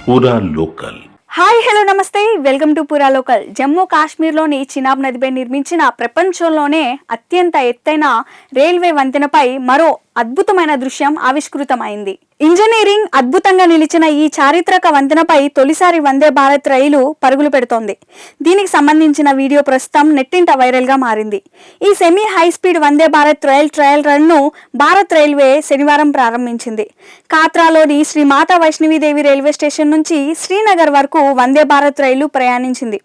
పూరా local. Hi hello నమస్తే, welcome to పూరా లోకల్. జమ్మూ కాశ్మీర్లోని చినాబ్ నదిపై నిర్మించిన ప్రపంచంలోనే అత్యంత ఎత్తైన రైల్వే వంతెనపై మరో అద్భుతమైన దృశ్యం ఆవిష్కృతమైంది. ఇంజనీరింగ్ అద్భుతంగా నిలిచిన ఈ చారిత్రక వంతెనపై తొలిసారి వందే భారత్ రైలు పరుగులు పెడుతోంది. దీనికి సంబంధించిన వీడియో ప్రస్తుతం నెట్టింట వైరల్ గా మారింది. ఈ semi high speed Vande Bharat rail trial run ను భారత్ రైల్వే శనివారం ప్రారంభించింది. కాత్రాలోని శ్రీ మాతా వైష్ణవీదేవి రైల్వే స్టేషన్ నుంచి శ్రీనగర్ వరకు వందే భారత్ రైలు ప్రయాణించింది.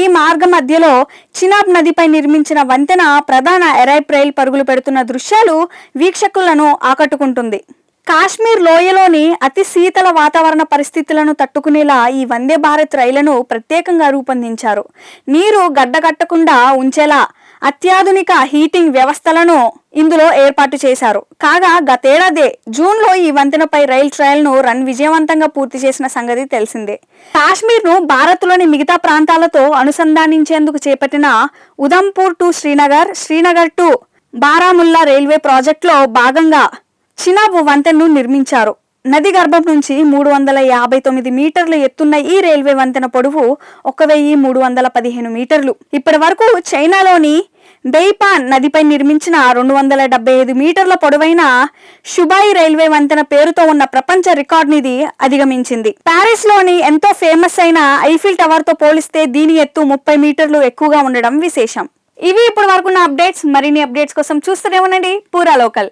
ఈ మార్గ మధ్యలో చినాబ్ నదిపై నిర్మించిన వంతెన ప్రధాన ఎరైప్ రైల్ పరుగులు పెడుతున్న దృశ్యాలు వీక్షకులను ఆకట్టుకుంటుంది. కాశ్మీర్ లోయలోని అతి శీతల వాతావరణ పరిస్థితులను తట్టుకునేలా ఈ వందే భారత్ రైళ్లను ప్రత్యేకంగా రూపొందించారు. నీరు గడ్డకట్టకుండా ఉంచేలా అత్యాధునిక హీటింగ్ వ్యవస్థలను ఇందులో ఏర్పాటు చేశారు. కాగా గతేడాది జూన్లో ఈ వంతెనపై రైల్ ట్రయల్ ను రన్ విజయవంతంగా పూర్తి చేసిన సంగతి తెలిసిందే. కాశ్మీర్ ను భారత్లోని మిగతా ప్రాంతాలతో అనుసంధానించేందుకు చేపట్టిన Udhampur to Srinagar, Srinagar to Baramulla railway ప్రాజెక్టులో భాగంగా చినాబ్ వంతెనను నిర్మించారు. నది గర్భం నుంచి 359 మీటర్లు ఎత్తున్న ఈ రైల్వే వంతెన పొడవు 1315 మీటర్లు. ఇప్పటి వరకు చైనాలోని బెయిపాన్ నదిపై నిర్మించిన 275 మీటర్ల పొడవైన షుబాయి రైల్వే వంతెన పేరుతో ఉన్న ప్రపంచ రికార్డుని ఇది అధిగమించింది. ప్యారిస్ లోని ఎంతో ఫేమస్ అయిన ఐఫిల్ టవర్ తో పోలిస్తే దీని ఎత్తు 30 మీటర్లు ఎక్కువగా ఉండడం విశేషం. ఇవి ఇప్పటి వరకు ఉన్న అప్డేట్స్. మరిన్ని అప్డేట్స్ కోసం చూస్తూనే ఉండండి పూరా లోకల్.